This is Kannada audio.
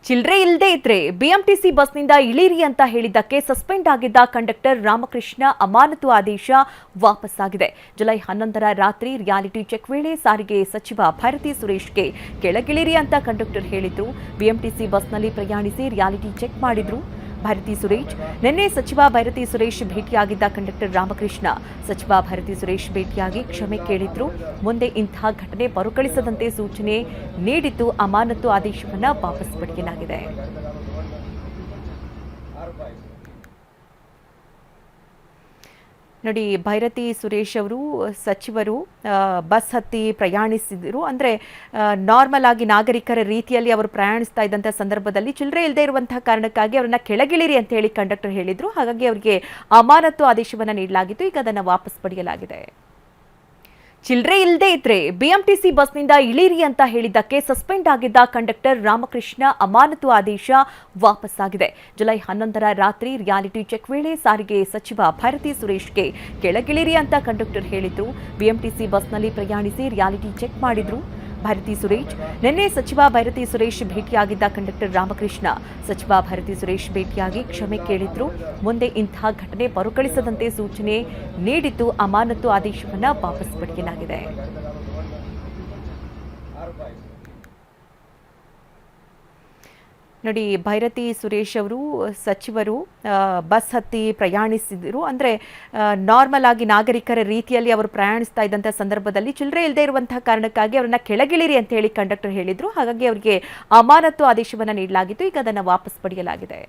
ಚಿಲ್ಲರೆ ಇಲ್ಲದೆ ಇದ್ರೆ ಬಿಎಂಟಿಸಿ ಬಸ್ನಿಂದ ಇಳಿರಿ ಅಂತ ಹೇಳಿದ್ದಕ್ಕೆ ಸಸ್ಪೆಂಡ್ ಆಗಿದ್ದ ಕಂಡಕ್ಟರ್ ರಾಮಕೃಷ್ಣ ಅಮಾನತು ಆದೇಶ ವಾಪಸ್ಸಾಗಿದೆ. ಜುಲೈ 11ರ ರಾತ್ರಿ ರಿಯಾಲಿಟಿ ಚೆಕ್ ವೇಳೆ ಸಾರಿಗೆ ಸಚಿವ ಭೈರತಿ ಸುರೇಶ್ಗೆ ಕೆಳಗಿಳಿರಿ ಅಂತ ಕಂಡಕ್ಟರ್ ಹೇಳಿದ್ರು. ಬಿಎಂಟಿಸಿ ಬಸ್ನಲ್ಲಿ ಪ್ರಯಾಣಿಸಿ ರಿಯಾಲಿಟಿ ಚೆಕ್ ಮಾಡಿದ್ರು ಭೈರತಿ ಸುರೇಶ್. ನಿನ್ನೆ ಸಚಿವ ಭೈರತಿ ಸುರೇಶ್ ಭೇಟಿಯಾಗಿದ್ದ ಕಂಡಕ್ಟರ್ ರಾಮಕೃಷ್ಣ ಸಚಿವ ಭೈರತಿ ಸುರೇಶ್ ಭೇಟಿಯಾಗಿ ಕ್ಷಮೆ ಕೇಳಿದ್ರು. ಮುಂದೆ ಇಂತಹ ಘಟನೆ ಮರುಕಳಿಸದಂತೆ ಸೂಚನೆ ನೀಡಿದ್ದು ಅಮಾನತು ಆದೇಶವನ್ನು ವಾಪಸ್ ಪಡೆಯಲಾಗಿದೆ. ನೋಡಿ, ಭೈರತಿ ಸುರೇಶ್ ಅವರು ಸಚಿವರು ಬಸ್ ಹತ್ತಿ ಪ್ರಯಾಣಿಸಿದರು. ಅಂದರೆ ನಾರ್ಮಲ್ ಆಗಿ ನಾಗರಿಕರ ರೀತಿಯಲ್ಲಿ ಅವರು ಪ್ರಯಾಣಿಸ್ತಾ ಇದ್ದಂಥ ಸಂದರ್ಭದಲ್ಲಿ ಚಿಲ್ಲರೆ ಇಲ್ಲದೆ ಇರುವಂತಹ ಕಾರಣಕ್ಕಾಗಿ ಅವರನ್ನ ಕೆಳಗಿಳಿರಿ ಅಂತ ಹೇಳಿ ಕಂಡಕ್ಟರ್ ಹೇಳಿದ್ರು. ಹಾಗಾಗಿ ಅವರಿಗೆ ಅಮಾನತು ಆದೇಶವನ್ನು ನೀಡಲಾಗಿತ್ತು. ಈಗ ಅದನ್ನು ವಾಪಸ್ ಪಡೆಯಲಾಗಿದೆ. ಚಿಲ್ಲರೆ ಇಲ್ಲದೆ ಇದ್ರೆ ಬಿಎಂಟಿಸಿ ಬಸ್ನಿಂದ ಇಳಿರಿ ಅಂತ ಹೇಳಿದ್ದಕ್ಕೆ ಸಸ್ಪೆಂಡ್ ಆಗಿದ್ದ ಕಂಡಕ್ಟರ್ ರಾಮಕೃಷ್ಣ ಅಮಾನತು ಆದೇಶ ವಾಪಸ್ಸಾಗಿದೆ. ಜುಲೈ 11ರ ರಾತ್ರಿ ರಿಯಾಲಿಟಿ ಚೆಕ್ ವೇಳೆ ಸಾರಿಗೆ ಸಚಿವ ಭೈರತಿ ಸುರೇಶ್ಗೆ ಕೆಳಗಿಳಿರಿ ಅಂತ ಕಂಡಕ್ಟರ್ ಹೇಳಿದ್ರು. ಬಿಎಂಟಿಸಿ ಬಸ್ನಲ್ಲಿ ಪ್ರಯಾಣಿಸಿ ರಿಯಾಲಿಟಿ ಚೆಕ್ ಮಾಡಿದ್ರು ಭೈರತಿ ಸುರೇಶ್. ನಿನ್ನೆ ಸಚಿವ ಭೈರತಿ ಸುರೇಶ್ ಭೇಟಿಯಾಗಿದ್ದ ಕಂಡಕ್ಟರ್ ರಾಮಕೃಷ್ಣ ಸಚಿವ ಭೈರತಿ ಸುರೇಶ್ ಭೇಟಿಯಾಗಿ ಕ್ಷಮೆ ಕೇಳಿದ್ರು. ಮುಂದೆ ಇಂತಹ ಘಟನೆ ಮರುಕಳಿಸದಂತೆ ಸೂಚನೆ ನೀಡಿದ್ದು ಅಮಾನತು ಆದೇಶವನ್ನು ವಾಪಸ್ ಪಡೆಯಲಾಗಿದೆ. ನೋಡಿ, ಭೈರತಿ ಸುರೇಶ್ ಅವರು ಸಚಿವರು ಬಸ್ ಹತ್ತಿ ಪ್ರಯಾಣಿಸಿದರು. ಅಂದರೆ ನಾರ್ಮಲ್ ಆಗಿ ನಾಗರಿಕರ ರೀತಿಯಲ್ಲಿ ಅವರು ಪ್ರಯಾಣಿಸ್ತಾ ಇದ್ದಂಥ ಸಂದರ್ಭದಲ್ಲಿ ಚಿಲ್ಲರೆ ಇಲ್ಲದೆ ಇರುವಂತಹ ಕಾರಣಕ್ಕಾಗಿ ಅವರನ್ನ ಕೆಳಗಿಳಿರಿ ಅಂತ ಹೇಳಿ ಕಂಡಕ್ಟರ್ ಹೇಳಿದ್ರು. ಹಾಗಾಗಿ ಅವರಿಗೆ ಅಮಾನತು ಆದೇಶವನ್ನು ನೀಡಲಾಗಿತ್ತು. ಈಗ ಅದನ್ನು ವಾಪಸ್ ಪಡೆಯಲಾಗಿದೆ.